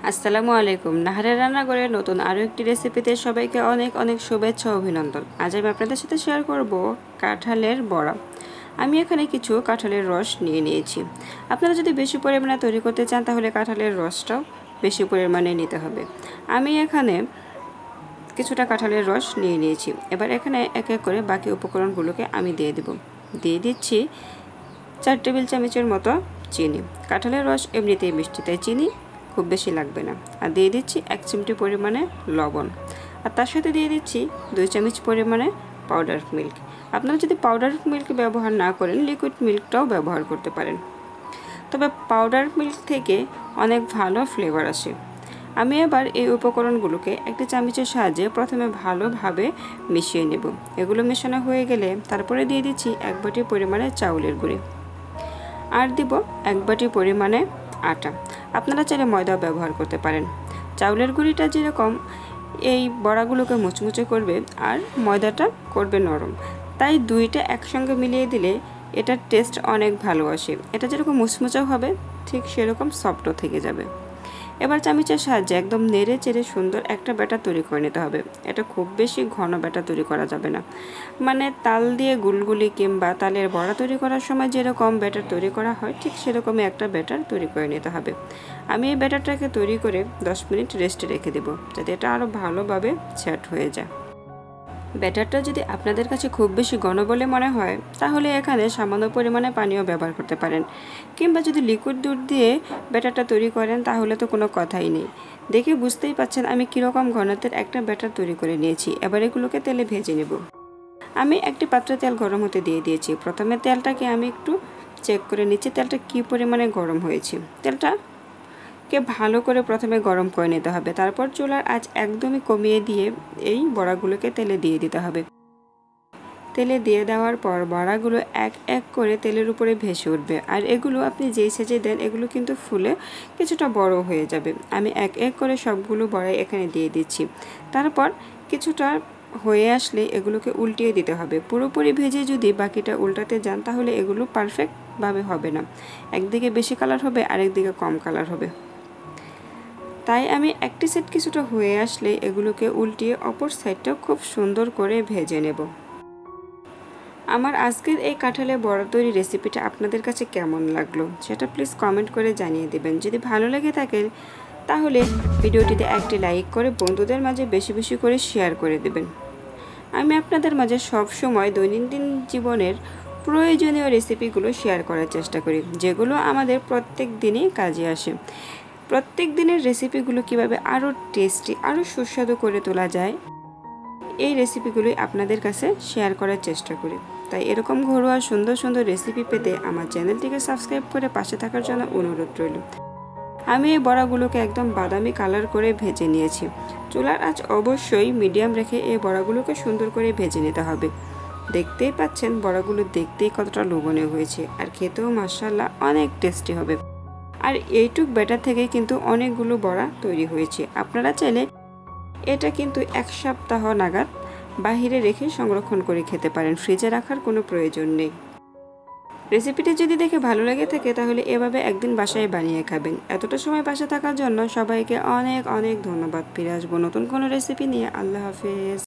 আসসালামু আলাইকুম। নাহারের রান্নাঘরের নতুন আরও একটি রেসিপিতে সবাইকে অনেক অনেক শুভেচ্ছা ও অভিনন্দন। আজ আমি আপনাদের সাথে শেয়ার করব কাঁঠালের বড়া। আমি এখানে কিছু কাঁঠালের রস নিয়ে নিয়েছি। আপনারা যদি বেশি পরিমাণে তৈরি করতে চান তাহলে কাঁঠালের রসটাও বেশি পরিমাণে নিতে হবে। আমি এখানে কিছুটা কাঁঠালের রস নিয়ে নিয়েছি। এবার এখানে এক এক করে বাকি উপকরণগুলোকে আমি দিয়ে দিচ্ছি 4 টেবিল চামচের মতো চিনি। কাঁঠালের রস এমনিতেই মিষ্টি, তাই চিনি খুব বেশি লাগবে না। আর দিয়ে দিচ্ছি 1 চিমটি পরিমাণে লবণ, আর তার সাথে দিয়ে দিচ্ছি 2 চামচ পরিমাণে পাউডার মিল্ক। আপনারা যদি পাউডার মিল্ক ব্যবহার না করেন লিকুইড মিল্কটাও ব্যবহার করতে পারেন, তবে পাউডার মিল্ক থেকে অনেক ভালো ফ্লেভার আসে। আমি এবার এই উপকরণগুলোকে একটি চামচের সাহায্যে প্রথমে ভালোভাবে মিশিয়ে নেব। এগুলো মেশানো হয়ে গেলে তারপরে দিয়ে দিচ্ছি 1 বাটি পরিমাণে চাউলের গুঁড়ি, আর দিব 1 বাটি পরিমাণে আটা। আপনারা চাইলে ময়দাও ব্যবহার করতে পারেন। চাউলের গুঁড়িটা যেরকম এই বড়াগুলোকে মুচমুচে করবে আর ময়দাটা করবে নরম, তাই দুইটা একসঙ্গে মিলিয়ে দিলে এটার টেস্ট অনেক ভালো আসে। এটা যেরকম মুচমুচে হবে ঠিক সেরকম সফটও থেকে যাবে। এবার চামচের সাহায্যে একদম নেড়ে চেড়ে সুন্দর একটা ব্যাটার তৈরি করে নিতে হবে। এটা খুব বেশি ঘন ব্যাটার তৈরি করা যাবে না, মানে তাল দিয়ে গুলগুলি কিংবা তালের বড়া তৈরি করার সময় যেরকম ব্যাটার তৈরি করা হয় ঠিক সেরকমই একটা ব্যাটার তৈরি করে নিতে হবে। আমি এই ব্যাটারটাকে তৈরি করে 10 মিনিট রেস্টে রেখে দেব, যাতে এটা আরও ভালোভাবে সেট হয়ে যায়। ব্যাটারটা যদি আপনাদের কাছে খুব বেশি ঘন বলে মনে হয় তাহলে এখানে সামান্য পরিমাণে পানিও ব্যবহার করতে পারেন, কিংবা যদি লিকুইড দুধ দিয়ে ব্যাটারটা তৈরি করেন তাহলে তো কোনো কথাই নেই। দেখে বুঝতেই পাচ্ছেন আমি কীরকম ঘনত্বের একটা ব্যাটার তৈরি করে নিয়েছি। এবার এগুলোকে তেলে ভেজে নেব। আমি একটি পাত্রে তেল গরম হতে দিয়ে দিয়েছি। প্রথমে তেলটাকে আমি একটু চেক করে নিচ্ছি তেলটা কী পরিমাণে গরম হয়েছে। তেলটাকে ভালো করে প্রথমে গরম করে নিতে হবে, তারপর চুলার আঁচ একদমই কমিয়ে দিয়ে এই বড়াগুলোকে তেলে দিয়ে দিতে হবে। তেলে দিয়ে দেওয়ার পর বড়াগুলো এক এক করে তেলের উপরে ভেসে উঠবে, আর এগুলো আপনি যেই সাইজে দেন এগুলো কিন্তু ফুলে কিছুটা বড় হয়ে যাবে। আমি এক এক করে সবগুলো বড়াই এখানে দিয়ে দিচ্ছি। তারপর কিছুটা হয়ে আসলে এগুলোকে উল্টিয়ে দিতে হবে। পুরোপুরি ভেজে যদি বাকিটা উল্টাতে যান তাহলে এগুলো পারফেক্টভাবে হবে না, একদিকে বেশি কালার হবে আর একদিকে কম কালার হবে। তাই আমি একটি সাইড কিছুটা হয়ে আসলে এগুলোকে উল্টিয়ে অপর সাইডটাও খুব সুন্দর করে ভেজে নেব। আমার আজকের এই কাঁঠালের বড়া তৈরি রেসিপিটা আপনাদের কাছে কেমন লাগলো সেটা প্লিজ কমেন্ট করে জানিয়ে দেবেন। যদি ভালো লেগে থাকে তাহলে ভিডিওটিতে একটি লাইক করে বন্ধুদের মাঝে বেশি বেশি করে শেয়ার করে দেবেন। আমি আপনাদের মাঝে সব সময় দৈনন্দিন জীবনের প্রয়োজনীয় রেসিপিগুলো শেয়ার করার চেষ্টা করি, যেগুলো আমাদের প্রত্যেক দিনই কাজে আসে। প্রত্যেক দিনের রেসিপিগুলো কিভাবে আরও টেস্টি আরও সুস্বাদু করে তোলা যায় এই রেসিপিগুলোই আপনাদের কাছে শেয়ার করার চেষ্টা করি। তাই এরকম ঘরোয়া সুন্দর সুন্দর রেসিপি পেতে আমার চ্যানেলটিকে সাবস্ক্রাইব করে পাশে থাকার জন্য অনুরোধ রইল। আমি এই বড়াগুলোকে একদম বাদামি কালার করে ভেজে নিয়েছি। চুলার আঁচ অবশ্যই মিডিয়াম রেখে এই বড়াগুলোকে সুন্দর করে ভেজে নিতে হবে। দেখতেই পাচ্ছেন বড়াগুলো দেখতেই কতটা লোভনীয় হয়েছে, আর খেতেও মাশাআল্লাহ অনেক টেস্টি হবে। আর এইটুক ব্যাটার থেকে কিন্তু অনেকগুলো বড়া তৈরি হয়েছে। আপনারা চাইলে এটা কিন্তু 1 সপ্তাহ নাগাদ বাহিরে রেখে সংরক্ষণ করে খেতে পারেন, ফ্রিজে রাখার কোনো প্রয়োজন নেই। রেসিপিটি যদি দেখে ভালো লেগে থাকে তাহলে এভাবে একদিন বাসায় বানিয়ে খাবেন। এতটা সময় পাশে থাকার জন্য সবাইকে অনেক অনেক ধন্যবাদ। ফিরে আসবো নতুন কোনো রেসিপি নিয়ে। আল্লাহ হাফেজ।